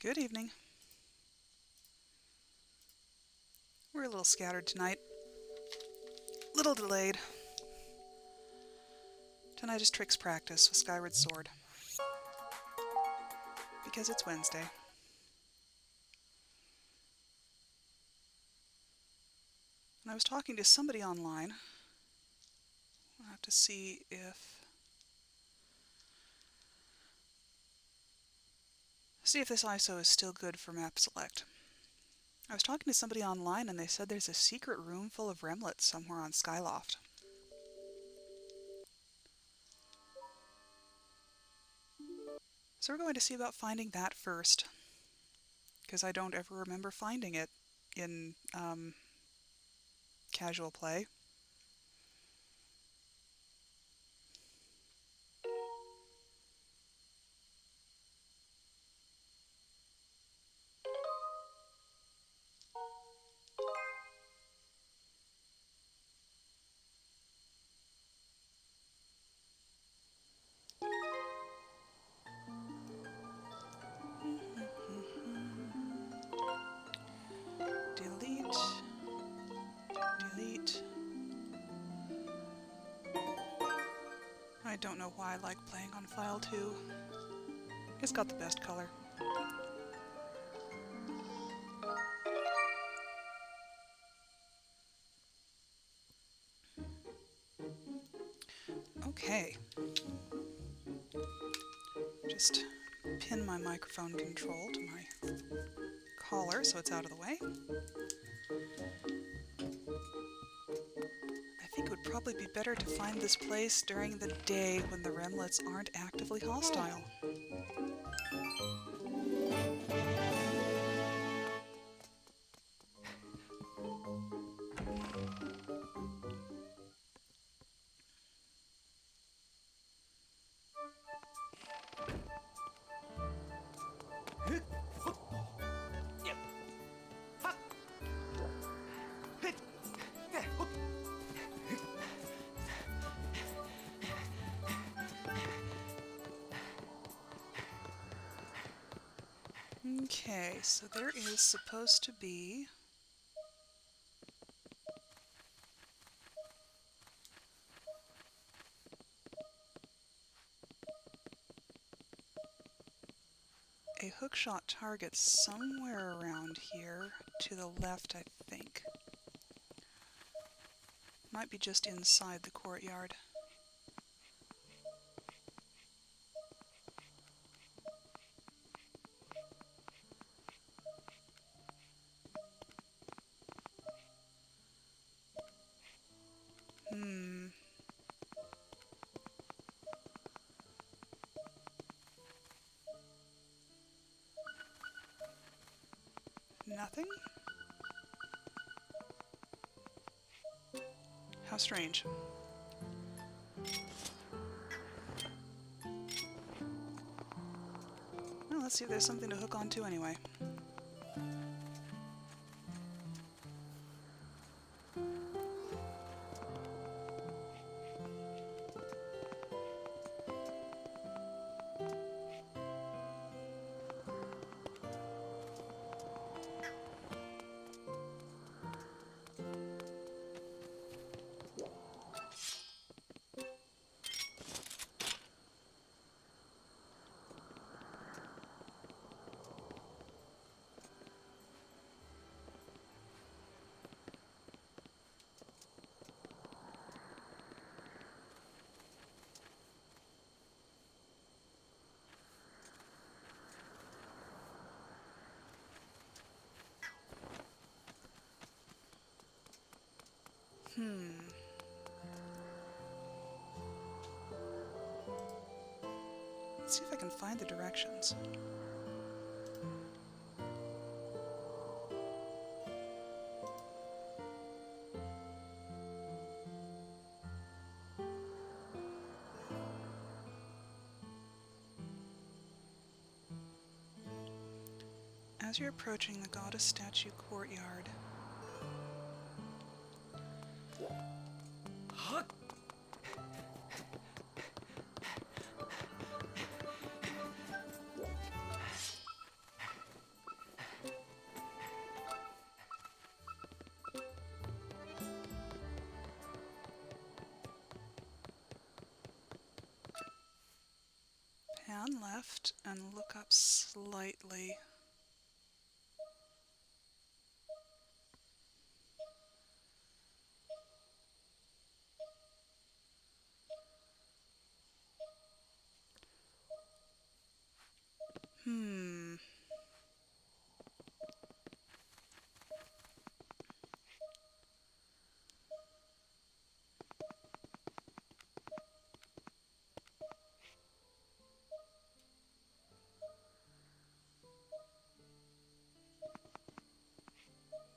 Good evening. We're a little scattered tonight. Little delayed. Tonight is tricks practice with Skyward Sword. Because it's Wednesday. And I was talking to somebody online. I'll have to see if this ISO is still good for map select. I was talking to somebody online and they said there's a secret room full of Remlits somewhere on Skyloft. So we're going to see about finding that first, because I don't ever remember finding it in casual play. Delete. Delete. I don't know why I like playing on file 2. It's got the best color. Okay. Just pin my microphone control to my collar so it's out of the way. I think it would probably be better to find this place during the day when the Remlits aren't actively hostile. Okay, so there is supposed to be a hookshot target somewhere around here to the left, I think. Might be just inside the courtyard. Nothing? How strange. Well, let's see if there's something to hook onto anyway. Let's see if I can find the directions. As you're approaching the goddess statue courtyard, left and look up slightly.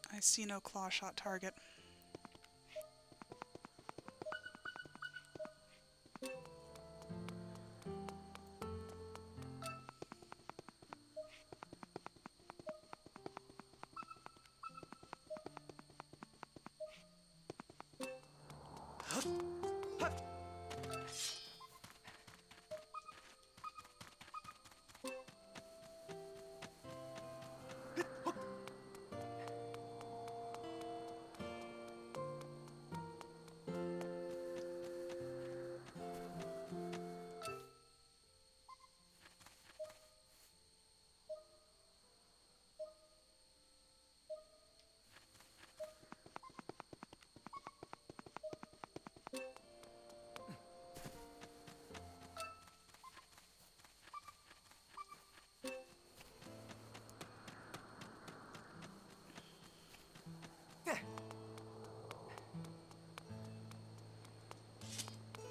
I see no claw shot target.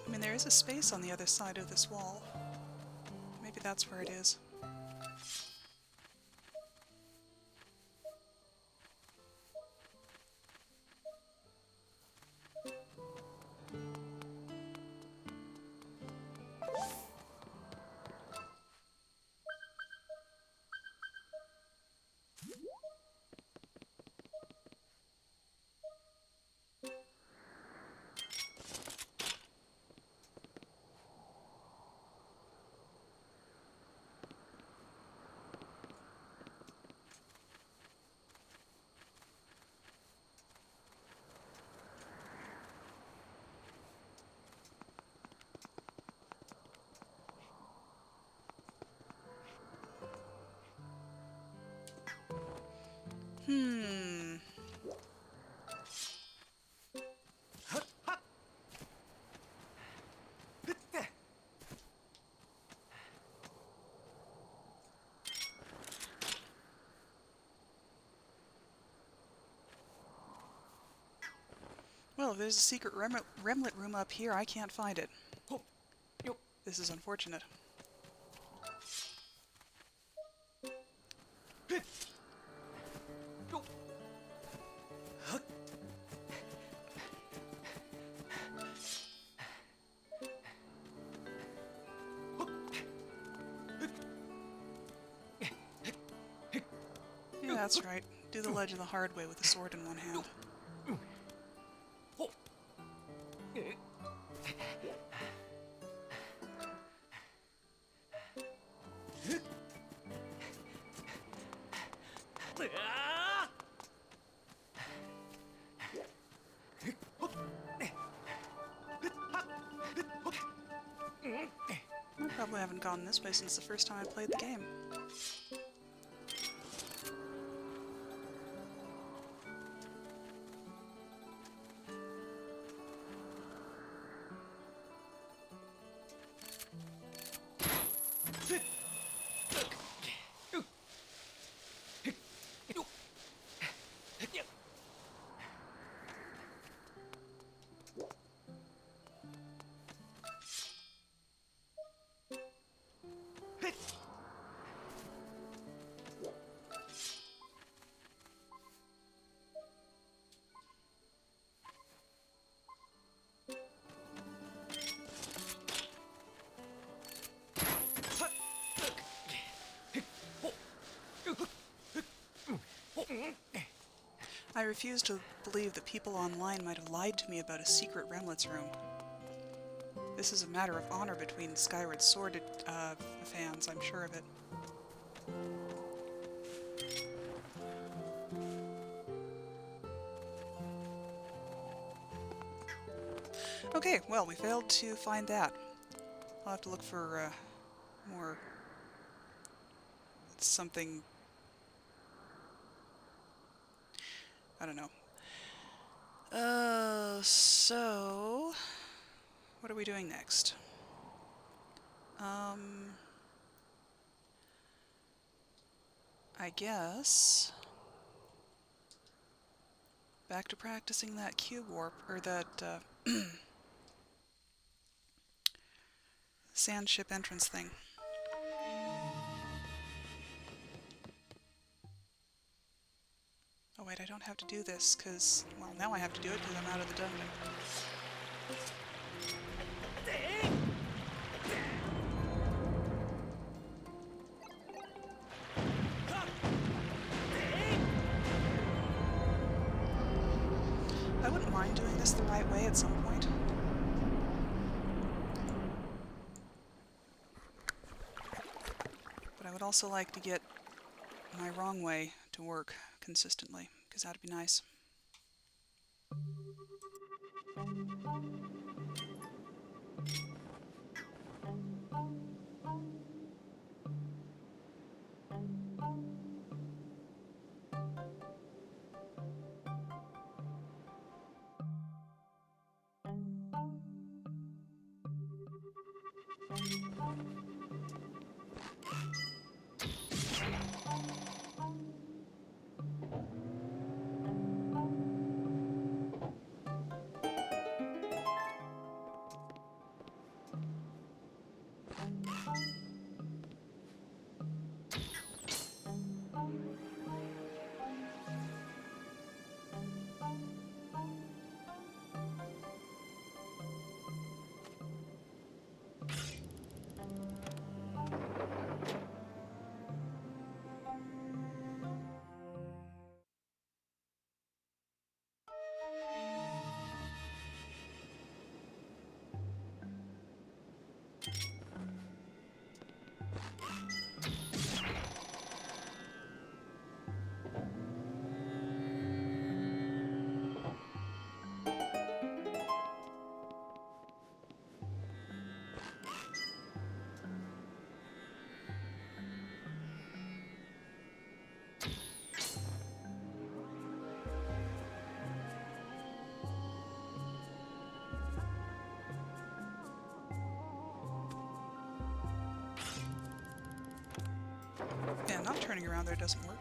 I mean, there is a space on the other side of this wall. Maybe that's where it is. Well, if there's a secret Remlit room up here, I can't find it. This is unfortunate. Yeah, that's right. Do the ledge the hard way with a sword in one hand. I probably haven't gone this way since the first time I played the game. I refuse to believe that people online might have lied to me about a secret Remlit's room. This is a matter of honor between Skyward Sword fans, I'm sure of it. Okay, well, we failed to find that. I'll have to look for more it's something... I don't know. So... What are we doing next? I guess... Back to practicing that cube warp, or that, Sandship entrance thing. Oh wait, I don't have to do this, because... Well, now I have to do it because I'm out of the dungeon. I wouldn't mind doing this the right way at some point. But I would also like to get my wrong way to work consistently, because that'd be nice. Yeah, not turning around there doesn't work.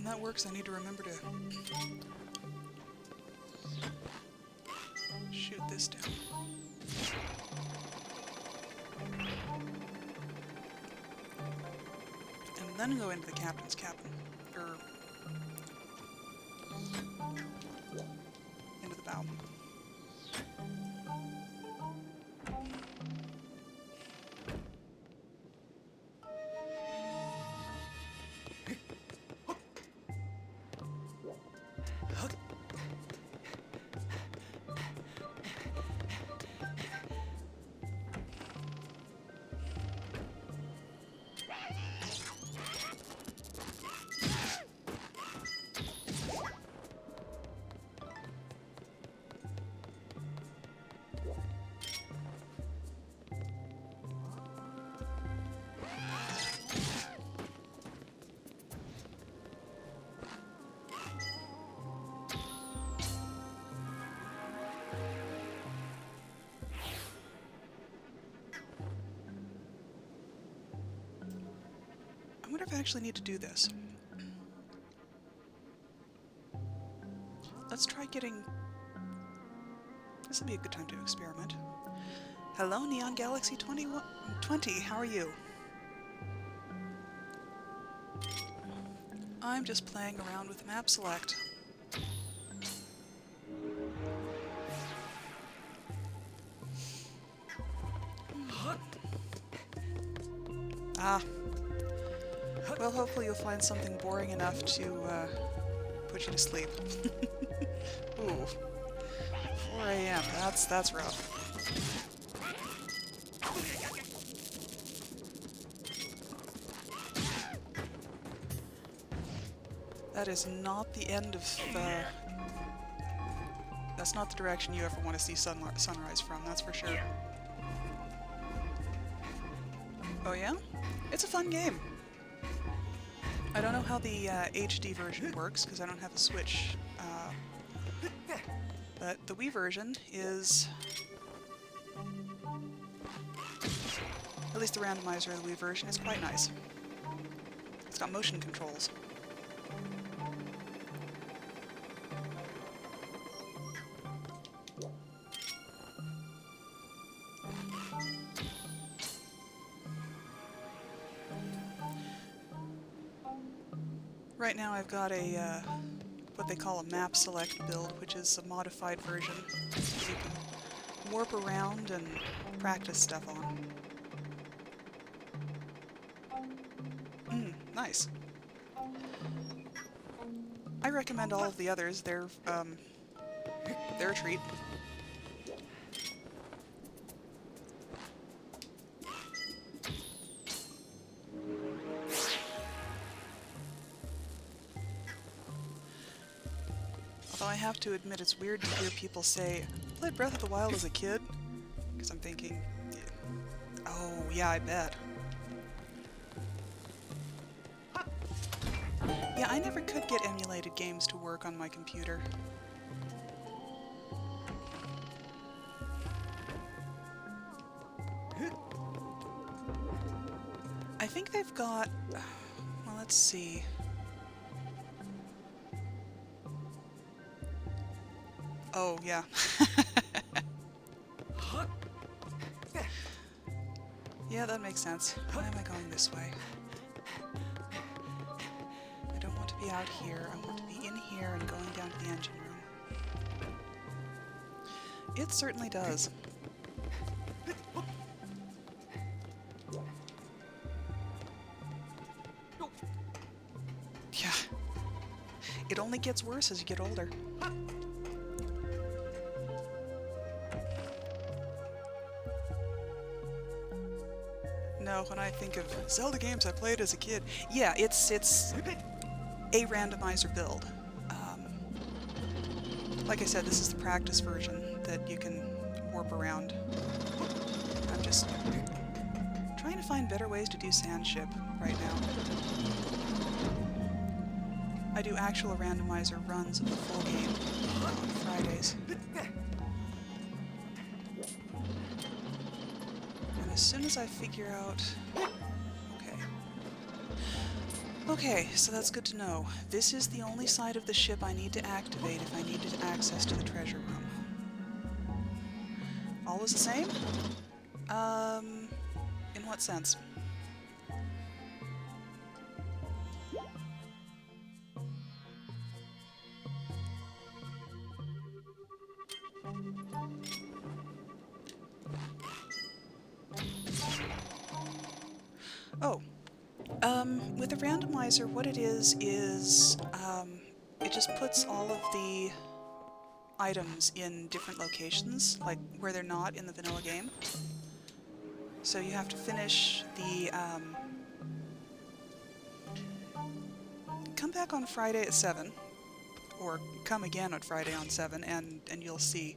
when that works, I need to remember to shoot this down. And then go into the captain's cabin. Or into the bow. I wonder if I actually need to do this. Let's try getting... This will be a good time to experiment. Hello, Neon Galaxy 20, how are you? I'm just playing around with map select. Ah. Well, hopefully you'll find something boring enough to put you to sleep. Ooh. 4 a.m. That's rough. That is not the end of that's not the direction you ever want to see sunrise from, that's for sure. Oh yeah? It's a fun game. I don't know how the HD version works, because I don't have a Switch, but the Wii version is... At least the randomizer of the Wii version is quite nice. It's got motion controls. Right now I've got a, what they call a map select build, which is a modified version that you can warp around and practice stuff on. Nice. I recommend all of the others. They're a treat. Although I have to admit, it's weird to hear people say, I played Breath of the Wild as a kid, because I'm thinking, oh yeah, I bet. Yeah, I never could get emulated games to work on my computer. I think they've got... well, let's see. Oh, yeah. Yeah, that makes sense. Why am I going this way? I don't want to be out here. I want to be in here and going down to the engine room. It certainly does. Yeah. It only gets worse as you get older. No, when I think of Zelda games I played as a kid, yeah, it's a randomizer build. Like I said, this is the practice version that you can warp around. I'm just trying to find better ways to do Sandship right now. I do actual randomizer runs of the full game on Fridays. And as soon as I figure out... Okay. Okay, so that's good to know. This is the only side of the ship I need to activate if I needed access to the treasure room. Always the same? In what sense? Oh, with a randomizer, what it is, it just puts all of the items in different locations, like where they're not in the vanilla game. So you have to finish the, come back on Friday at 7, or come again on Friday on 7, and you'll see.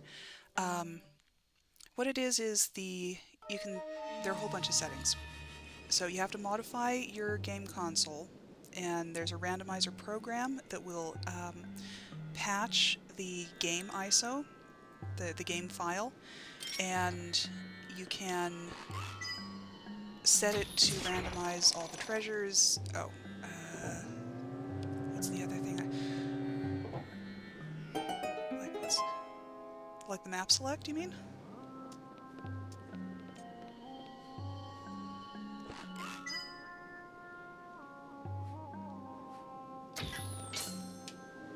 What it is there are a whole bunch of settings. So you have to modify your game console, and there's a randomizer program that will patch the game ISO, the game file, and you can set it to randomize all the treasures. Oh, what's the other thing? Like the map select, you mean?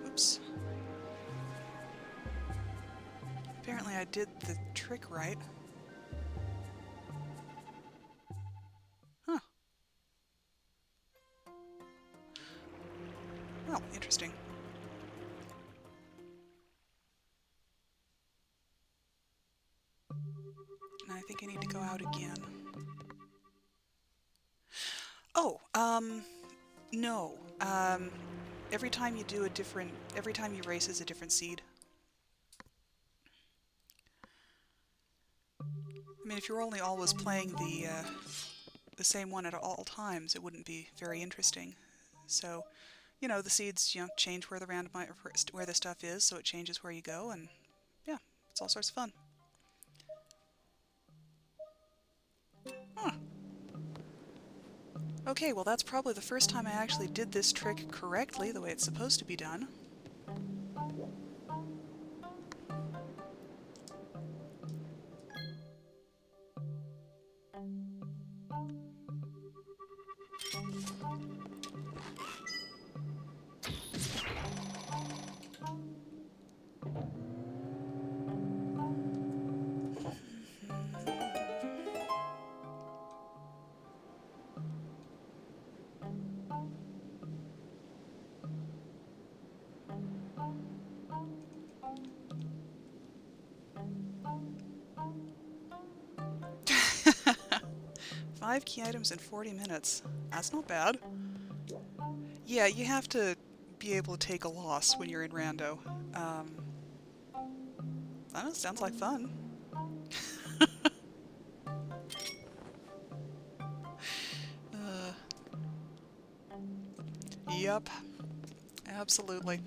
Oops. Apparently I did the trick right. Huh. Well, interesting. And I think I need to go out again. Oh, no. Every time you do every time you race is a different seed. I mean, if you're only always playing the same one at all times, it wouldn't be very interesting. So, you know, the seeds, change where where the stuff is, so it changes where you go, and yeah, it's all sorts of fun. Huh. Okay, well that's probably the first time I actually did this trick correctly, the way it's supposed to be done. Five key items in 40 minutes. That's not bad. Yeah, you have to be able to take a loss when you're in rando. I don't know, sounds like fun. uh, yep, absolutely.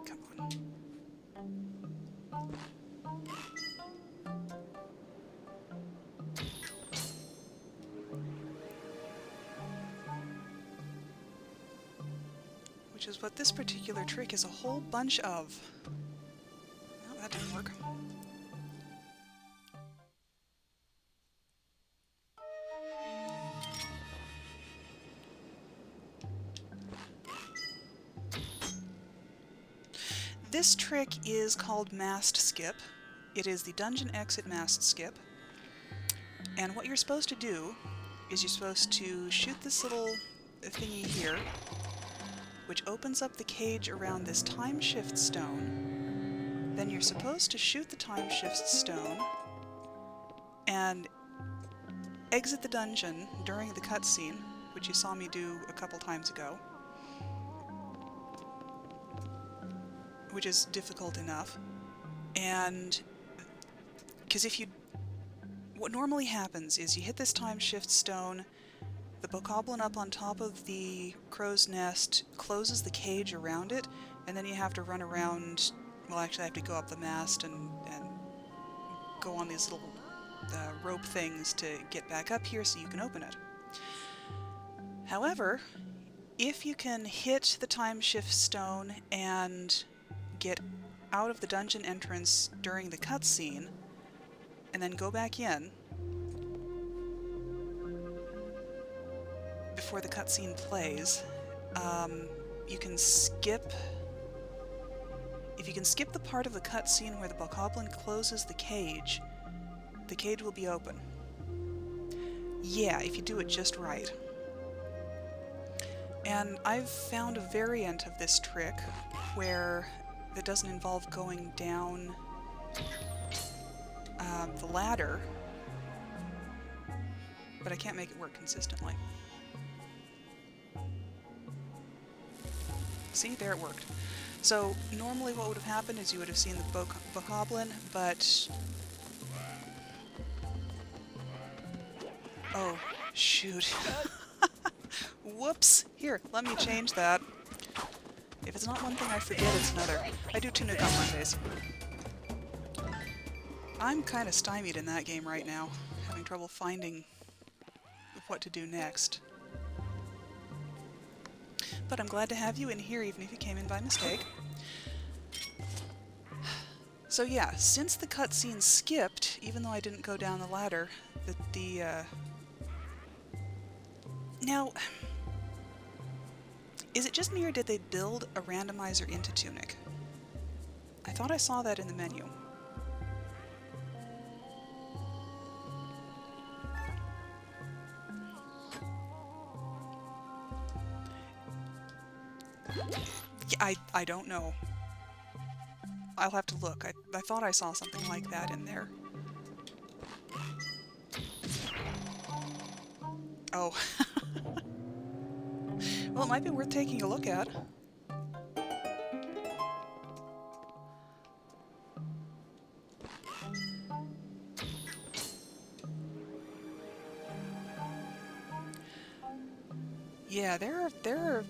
Come on. Which is what this particular trick is a whole bunch of. Well, that didn't work. This trick is called Mast Skip. It is the dungeon exit Mast Skip. And what you're supposed to do is you're supposed to shoot this little thingy here, which opens up the cage around this time shift stone. Then you're supposed to shoot the time shift stone and exit the dungeon during the cutscene, which you saw me do a couple times ago, which is difficult enough. And because what normally happens is you hit this time shift stone, the bokoblin up on top of the crow's nest closes the cage around it, and then you have to run around. Well, actually I have to go up the mast and go on these little rope things to get back up here so you can open it. However, if you can hit the time shift stone and get out of the dungeon entrance during the cutscene, and then go back in before the cutscene plays, you can skip... If you can skip the part of the cutscene where the bokoblin closes the cage will be open. Yeah, if you do it just right. And I've found a variant of this trick where that doesn't involve going down the ladder, but I can't make it work consistently. See, there it worked. So normally what would have happened is you would have seen the bokoblin, but... Oh, shoot. Whoops! Here, let me change that. If it's not one thing I forget, it's another. I do two Nuke on Mondays. I'm kind of stymied in that game right now, having trouble finding what to do next. But I'm glad to have you in here, even if you came in by mistake. So yeah, since the cutscene skipped, even though I didn't go down the ladder, Now, is it just me, or did they build a randomizer into Tunic? I thought I saw that in the menu. Yeah, I don't know. I'll have to look. I thought I saw something like that in there. Oh. Well, it might be worth taking a look at. Yeah, that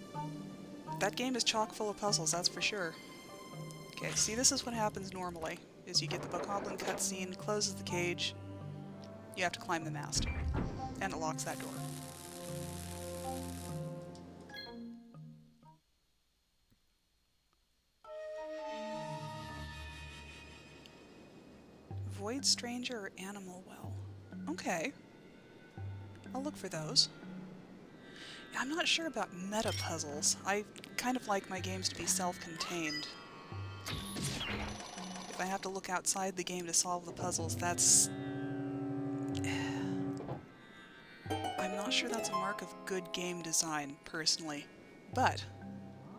game is chock full of puzzles, that's for sure. Okay, see, this is what happens normally, is you get the bokoblin cutscene, closes the cage, you have to climb the mast, and it locks that door. Void Stranger or Animal Well. Okay. I'll look for those. I'm not sure about meta puzzles. I kind of like my games to be self-contained. If I have to look outside the game to solve the puzzles, that's... I'm not sure that's a mark of good game design, personally. But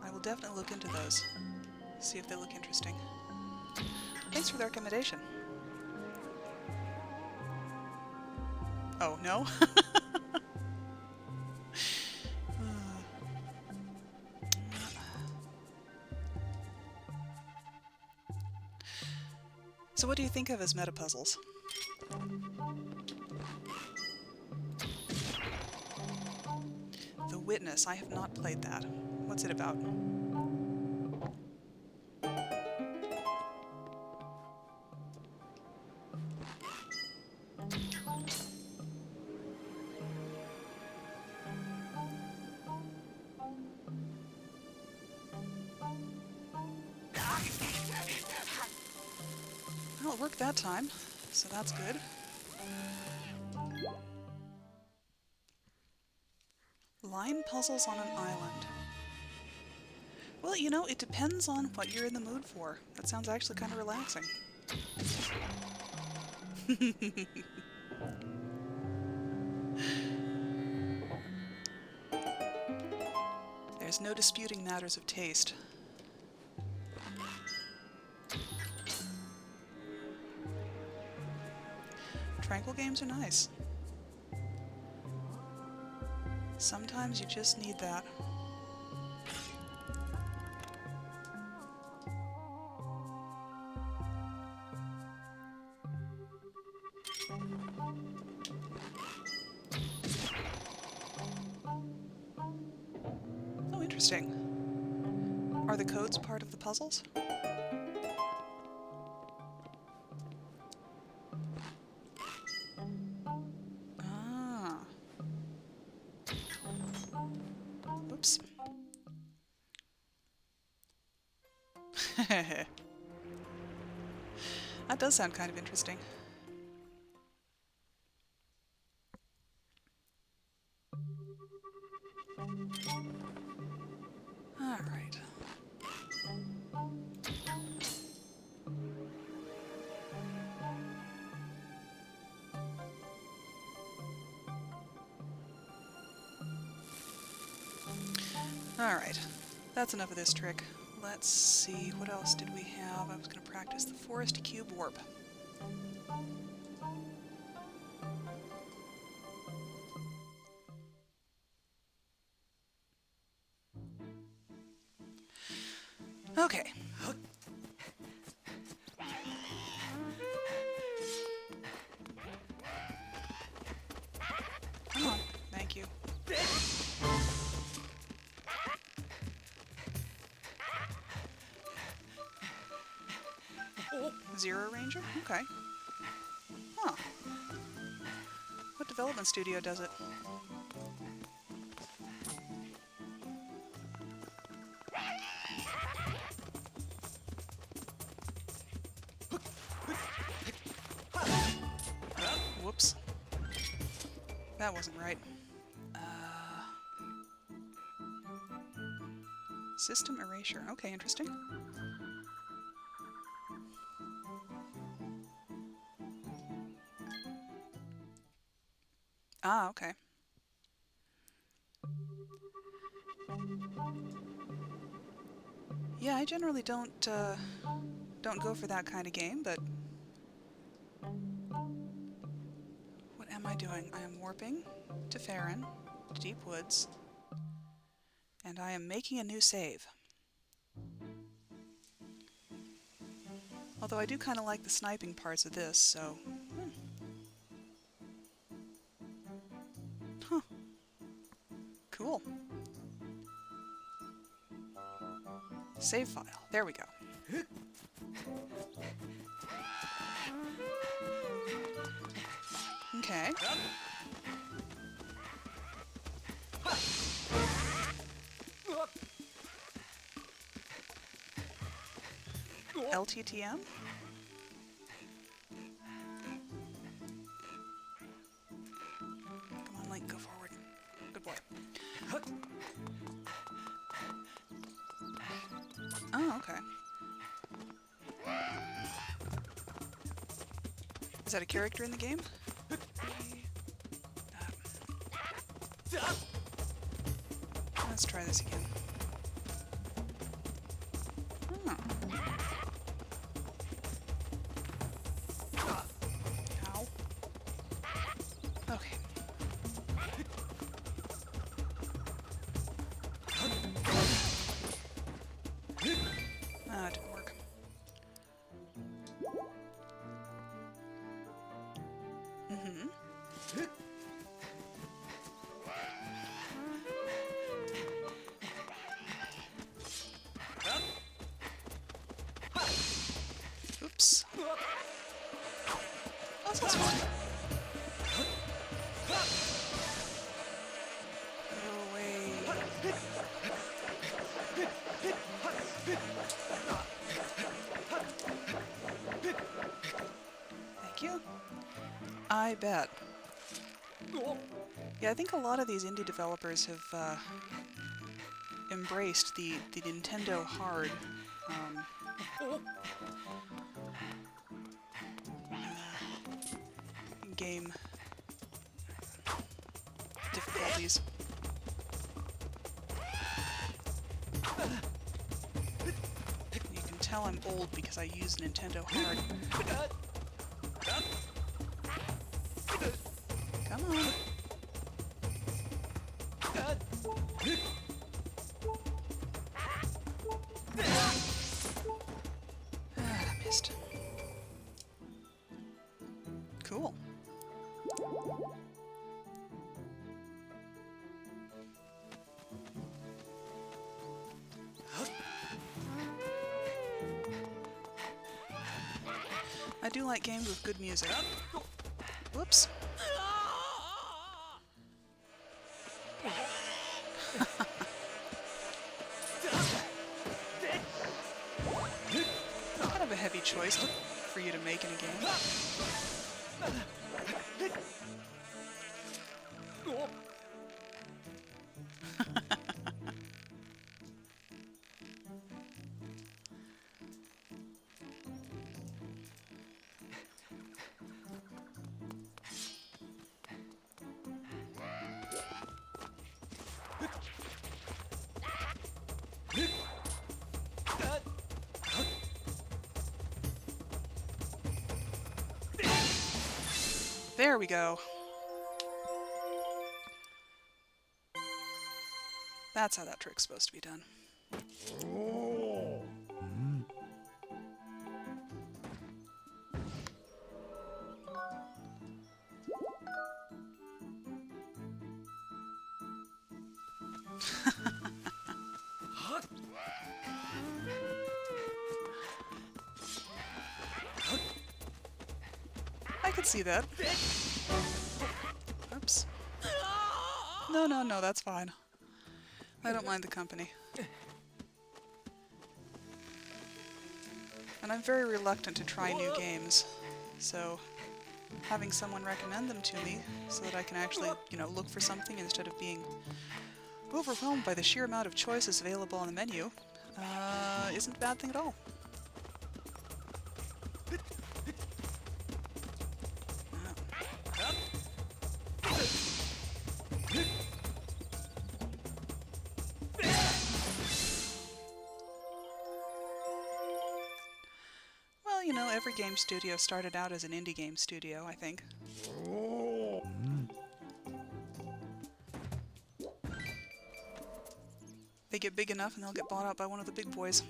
I will definitely look into those. See if they look interesting. Thanks for the recommendation. Oh, no? So what do you think of as meta puzzles? The Witness. I have not played that. What's it about? Well, it worked that time, so that's good. Line puzzles on an island. Well, you know, it depends on what you're in the mood for. That sounds actually kind of relaxing. There's no disputing matters of taste. Tranquil games are nice. Sometimes you just need that. Oh, interesting. Are the codes part of the puzzles? That does sound kind of interesting. Alright. Alright. That's enough of this trick. Let's see, what else did we have? I was going to practice the Forest Cube Warp. Okay. Come on. Thank you. Zero Ranger? Okay. Huh. What development studio does it? Whoops. That wasn't right. System erasure. Okay, interesting. Ah, okay. Yeah, I generally don't go for that kind of game, but what am I doing? I am warping to Farron, to Deep Woods, and I am making a new save. Although I do kind of like the sniping parts of this, so... Huh. Cool. Save file. There we go. Okay. LTTM? Come on, Link, go forward. Good boy. Oh, okay. Is that a character in the game? Let's try this again. Oh. Ow. Okay. Ah, it didn't work. Mm-hmm. Oops. Oh, that's fun. Go away. Thank you. I bet. Yeah, I think a lot of these indie developers have embraced the Nintendo hard game difficulties. You can tell I'm old because I use Nintendo hard. Come on. Ah, missed. Cool. I do like games with good music. Whoops. choice for you to make in a game. There we go. That's how that trick's supposed to be done. I could see that. Oops. No, no, no, that's fine. I don't mind the company. And I'm very reluctant to try new games, so having someone recommend them to me so that I can actually, you know, look for something instead of being overwhelmed by the sheer amount of choices available on the menu isn't a bad thing at all. Well, you know, every game studio started out as an indie game studio, I think. They get big enough and they'll get bought out by one of the big boys.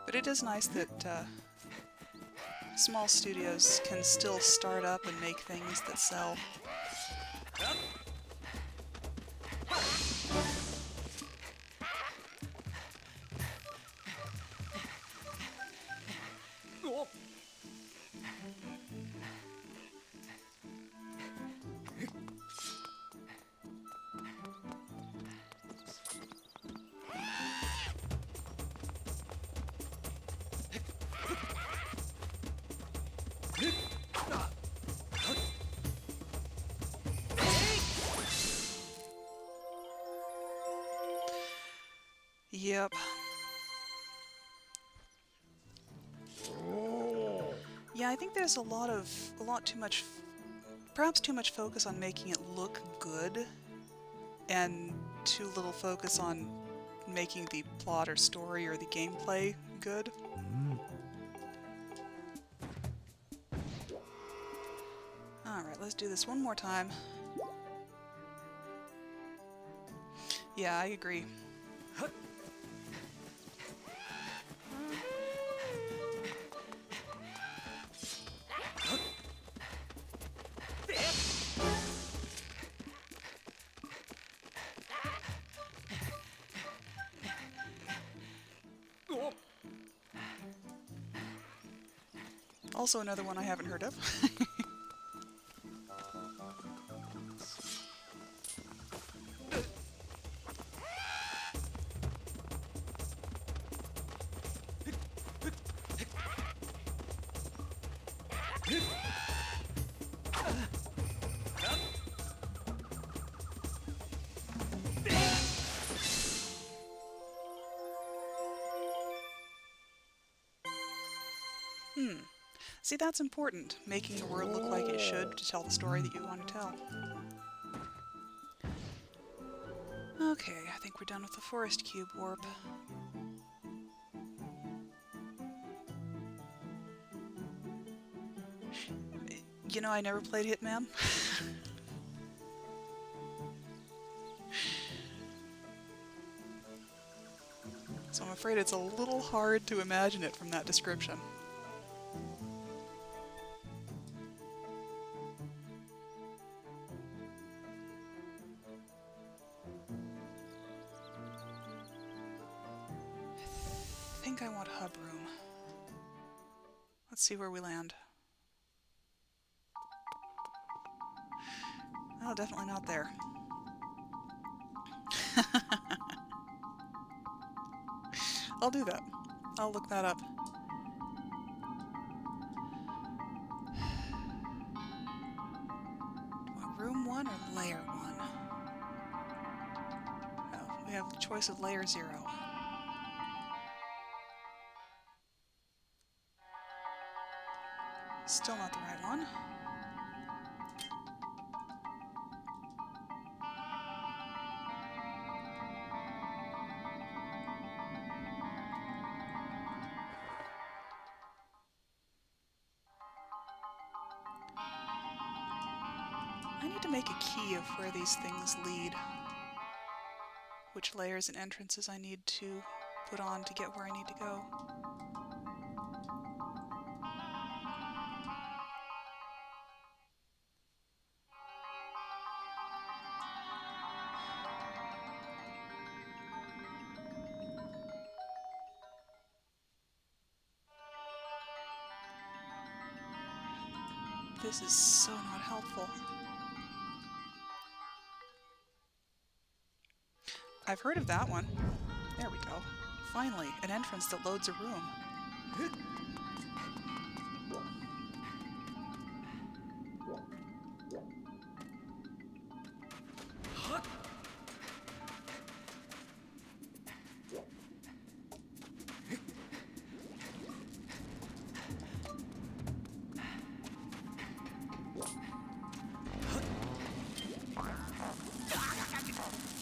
But it is nice that small studios can still start up and make things that sell. Yep. Yeah, I think there's perhaps too much focus on making it look good, and too little focus on making the plot or story or the gameplay good. Alright, let's do this one more time. Yeah, I agree. Also another one I haven't heard of. See, that's important, making the world look like it should to tell the story that you want to tell. Okay, I think we're done with the forest cube warp. You know, I never played Hitman. So I'm afraid it's a little hard to imagine it from that description. I think I want hub room. Let's see where we land. Oh, definitely not there. I'll do that. I'll look that up. 1 or layer 1? Oh, we have the choice of layer 0. Still not the right one. I need to make a key of where these things lead. Which layers and entrances I need to put on to get where I need to go. This is so not helpful. I've heard of that one. There we go. Finally, an entrance that loads a room.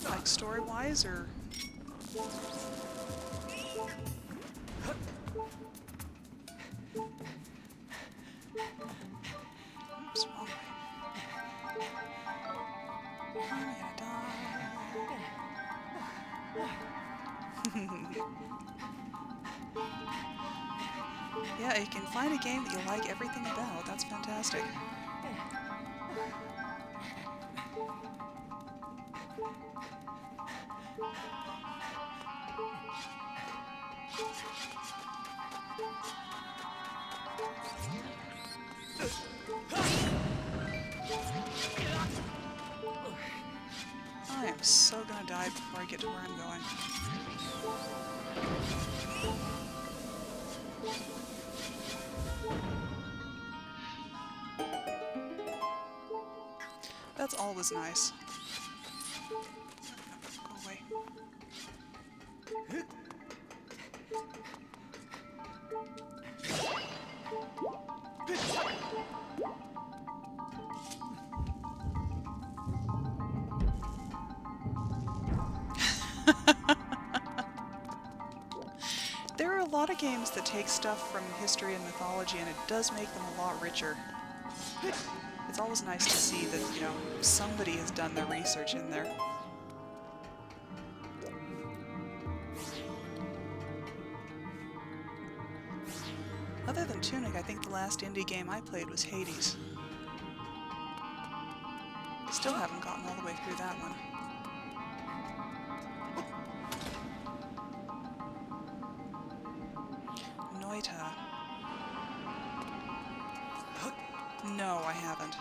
Like story-wise, or... Oops, wrong way. I'm gonna die. Yeah, you can find a game that you like everything about. That's fantastic. I am so gonna die before I get to where I'm going. That's always nice. Go away. There are a lot of games that take stuff from history and mythology, and it does make them a lot richer. It's always nice to see that, you know, somebody has done their research in there. Other than Tunic, I think the last indie game I played was Hades. Still haven't gotten all the way through that one. Noita. No, I haven't.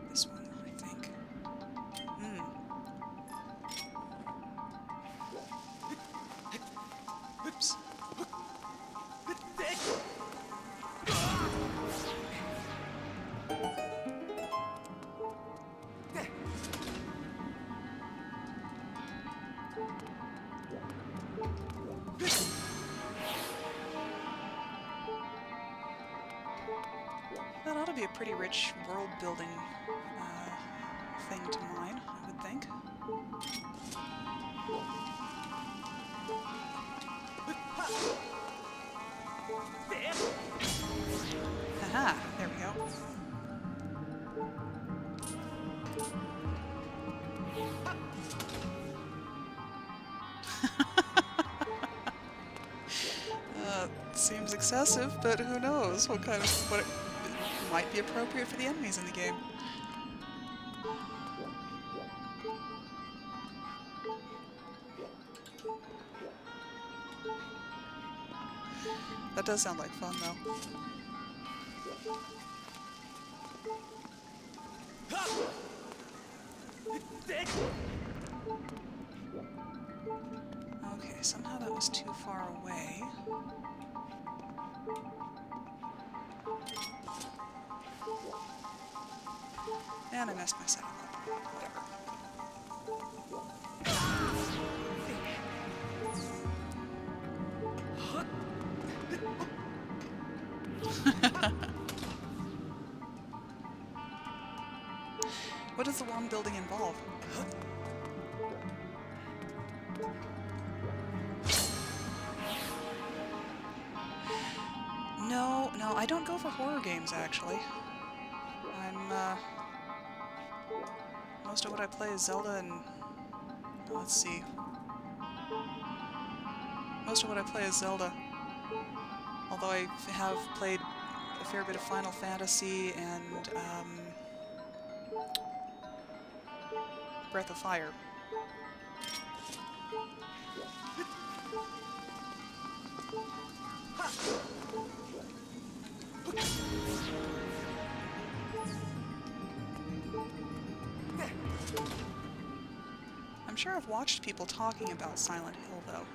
This one, I think. Oops. That ought to be a pretty rich world-building thing to mine, I would think. Haha, there we go. Seems excessive, but who knows what kind of... what it might be appropriate for the enemies in the game. That does sound like fun, though. Okay, somehow that was too far away. And I messed myself up. Whatever. What does the wand building involve? No, I don't go for horror games, actually. Most of what I play is Zelda and... let's see. Most of what I play is Zelda. Although I have played a fair bit of Final Fantasy and, Breath of Fire. I'm sure I've watched people talking about Silent Hill, though.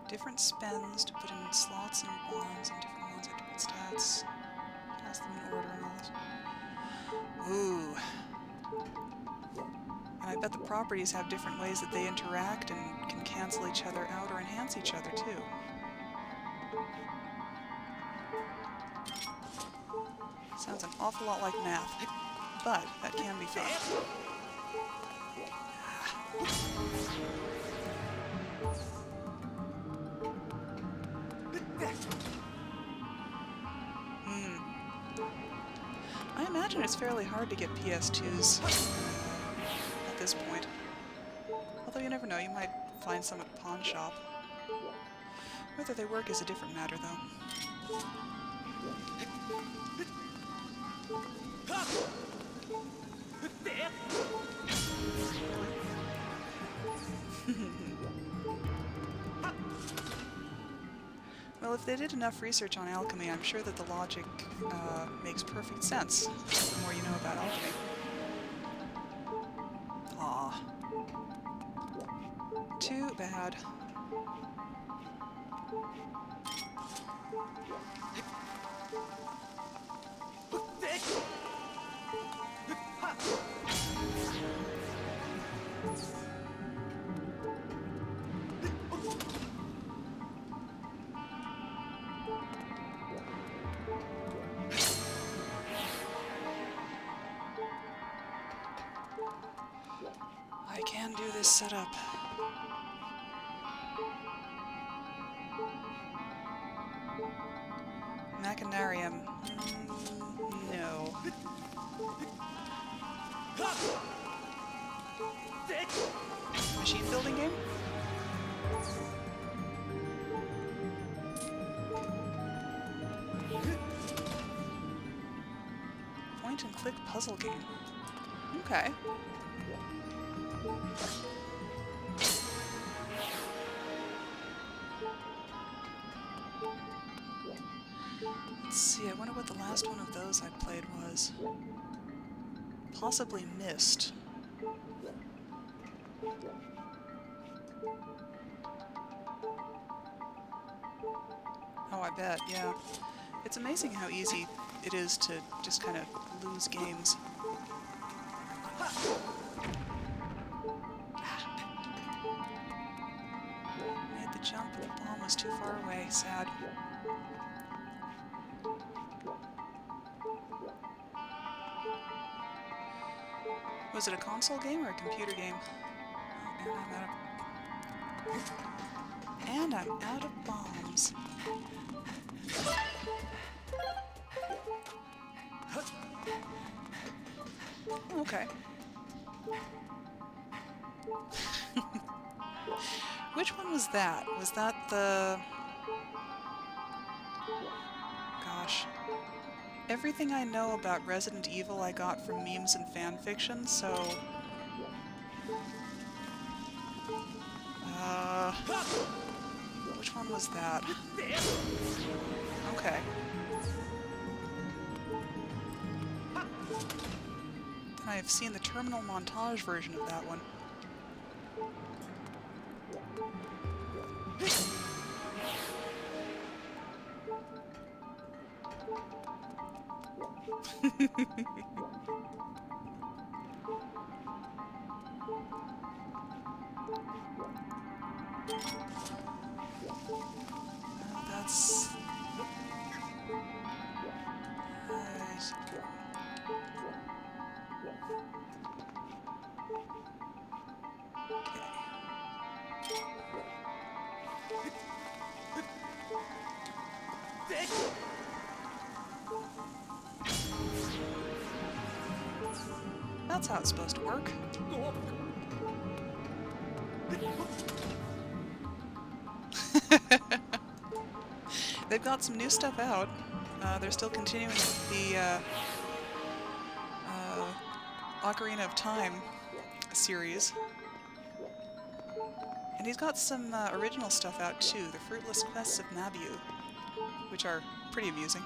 Different spends to put in slots and wands, and different ones have different stats. Pass them in order and all this. Ooh. And I bet the properties have different ways that they interact and can cancel each other out or enhance each other, too. Sounds an awful lot like math, but that can be fun. I imagine it's fairly hard to get PS2s at this point. Although you never know, you might find some at the pawn shop. Whether they work is a different matter, though. Well, if they did enough research on alchemy, I'm sure that the logic makes perfect sense, the more you know about alchemy. Aw. Too bad. I can do this setup. Machinarium. No. Machine building game? Point and click puzzle game. Okay. Let's see, I wonder what the last one of those I played was. Possibly Myst. Oh, I bet, yeah. It's amazing how easy it is to just kind of lose games. Made the jump, but the bomb was too far away. Sad. Was it a console game or a computer game? Oh, and I'm out of bombs. Okay. Which one was that? Was that the... gosh. Everything I know about Resident Evil I got from memes and fanfiction, so... which one was that? Okay. Then I have seen the terminal montage version of that one. That's... That's how it's supposed to work. They've got some new stuff out. They're still continuing with the Ocarina of Time series. And he's got some original stuff out too, the Fruitless Quests of Nabu, which are pretty amusing.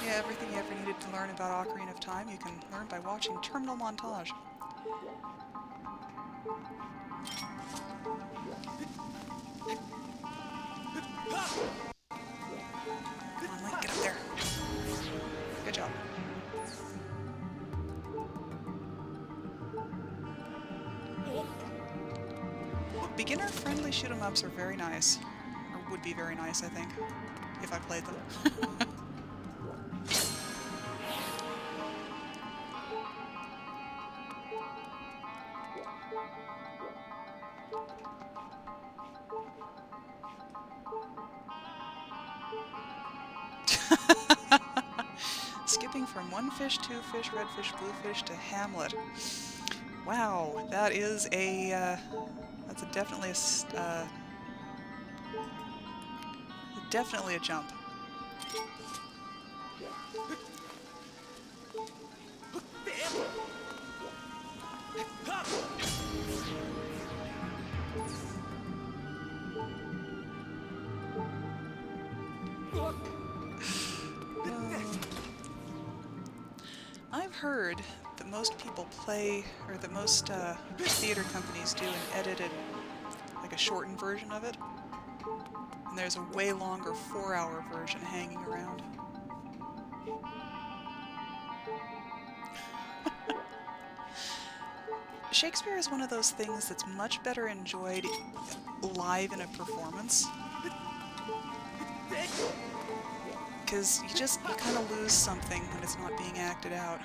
Yeah, everything you ever needed to learn about Ocarina of Time, you can learn by watching Terminal Montage. Come on, Link, get up there. Good job. Beginner-friendly shoot-'em-ups are very nice. Or would be very nice, I think, if I played them. Skipping from one fish, two fish, red fish, blue fish to Hamlet. Wow, that is a that's definitely a jump. I've heard that most people play, or that most theater companies do an edited, like a shortened version of it. And there's a way longer 4-hour version hanging around. Shakespeare is one of those things that's much better enjoyed live in a performance. Because you kind of lose something when it's not being acted out.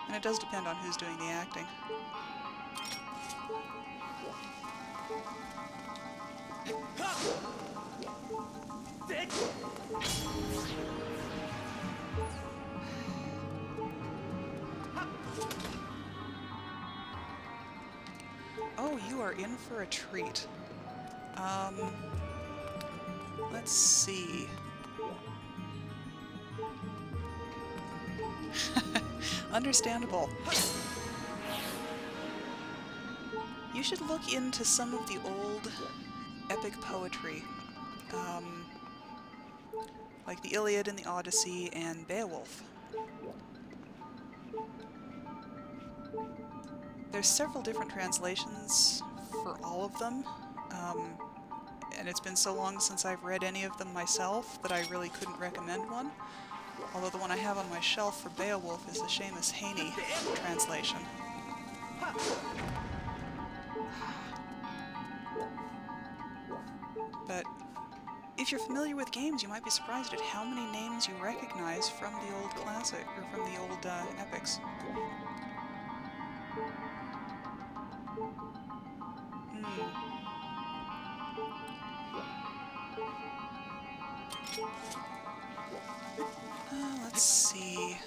And it does depend on who's doing the acting. Oh, you are in for a treat. Let's see. Understandable. You should look into some of the old epic poetry, like the Iliad and the Odyssey and Beowulf. There's several different translations for all of them, and it's been so long since I've read any of them myself that I really couldn't recommend one. Although the one I have on my shelf for Beowulf is the Seamus Heaney translation. But if you're familiar with games, you might be surprised at how many names you recognize from the old classic, or from the old epics. Let's see.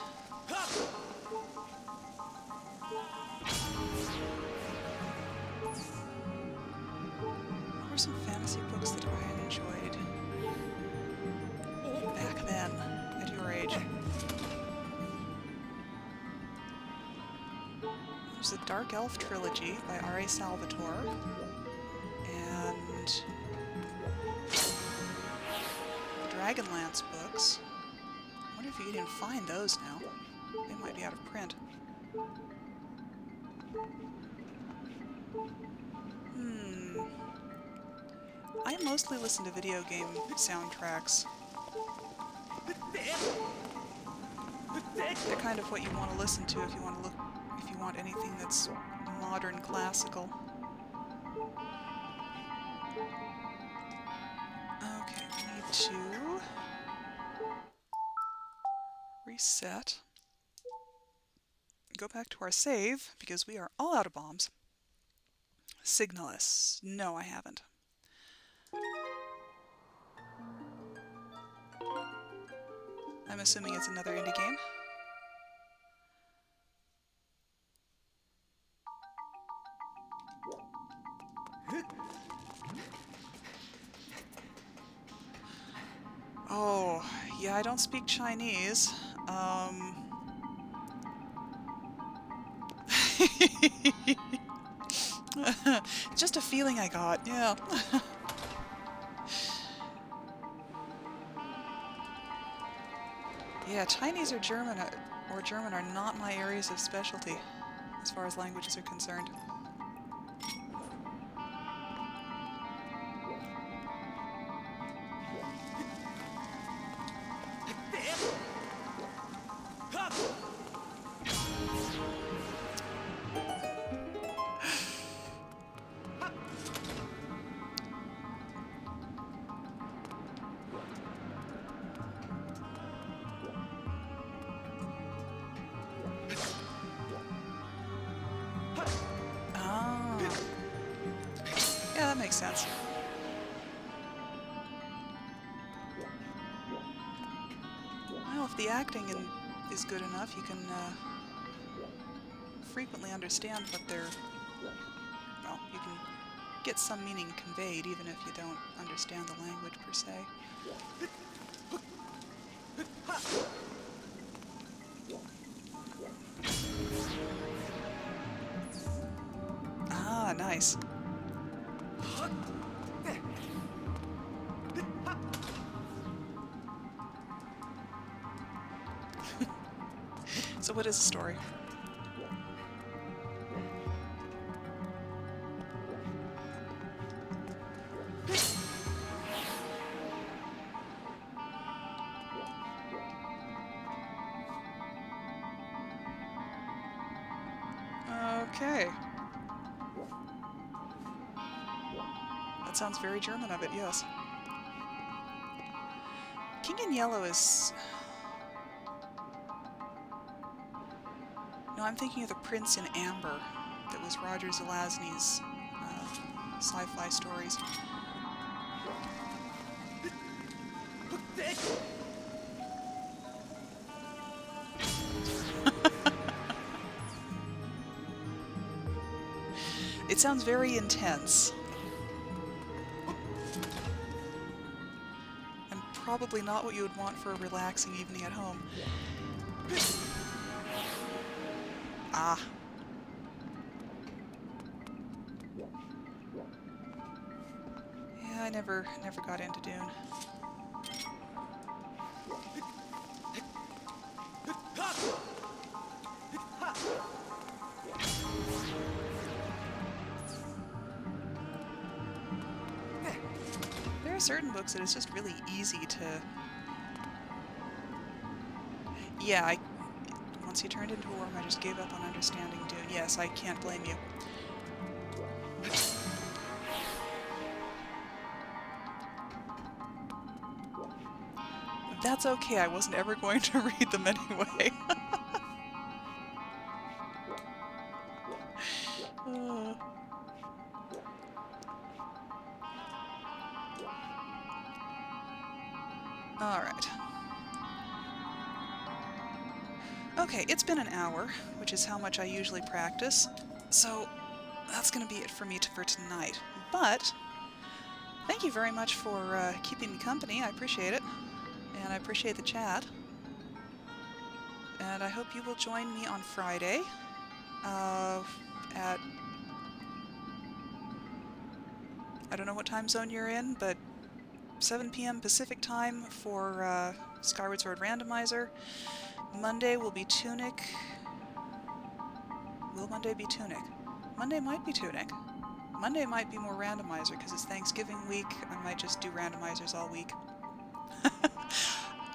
What were some fantasy books that I enjoyed back then, at your age? There's the Dark Elf trilogy by R.A. Salvatore, and the Dragonlance books. I wonder if you can even find those now. They might be out of print. I mostly listen to video game soundtracks. They're kind of what you want to listen to if you want anything that's modern classical. Okay, we need to reset. Go back to our save, because we are all out of bombs. Signalis. No, I haven't. I'm assuming it's another indie game. Oh, yeah, I don't speak Chinese. Just a feeling I got, yeah. Yeah, Chinese or German are not my areas of specialty, as far as languages are concerned. Yeah, that makes sense. Well, if the acting is good enough, you can frequently understand what they're... Well, you can get some meaning conveyed even if you don't understand the language per se. Ah, nice. So what is the story? Okay. That sounds very German of it, yes. King in Yellow is... No, I'm thinking of the Prince in Amber. That was Roger Zelazny's sci-fi stories. It sounds very intense. And probably not what you would want for a relaxing evening at home. Ah. Yeah, I never got into Dune. There are certain books that it's just really easy to... Yeah, once you turned into a worm, I just gave up on understanding Dune. Yes, I can't blame you. That's okay, I wasn't ever going to read them anyway. Alright. Okay, it's been an hour, which is how much I usually practice, so that's going to be it for me for tonight. But thank you very much for keeping me company. I appreciate it, and I appreciate the chat. And I hope you will join me on Friday at... I don't know what time zone you're in, but 7 p.m. Pacific time for Skyward Sword Randomizer. Monday will be Tunic. Will Monday be Tunic? Monday might be Tunic. Monday might be more Randomizer because it's Thanksgiving week. I might just do Randomizers all week.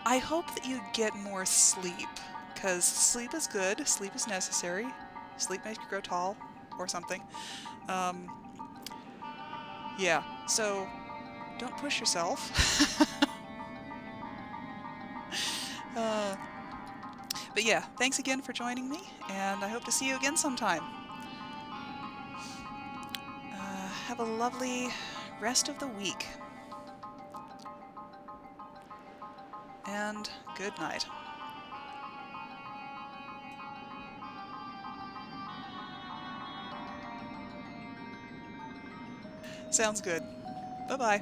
I hope that you get more sleep, because sleep is good, sleep is necessary. Sleep makes you grow tall, or something. Yeah, so don't push yourself. But yeah, thanks again for joining me, and I hope to see you again sometime. Have a lovely rest of the week. And good night. Sounds good. Bye-bye.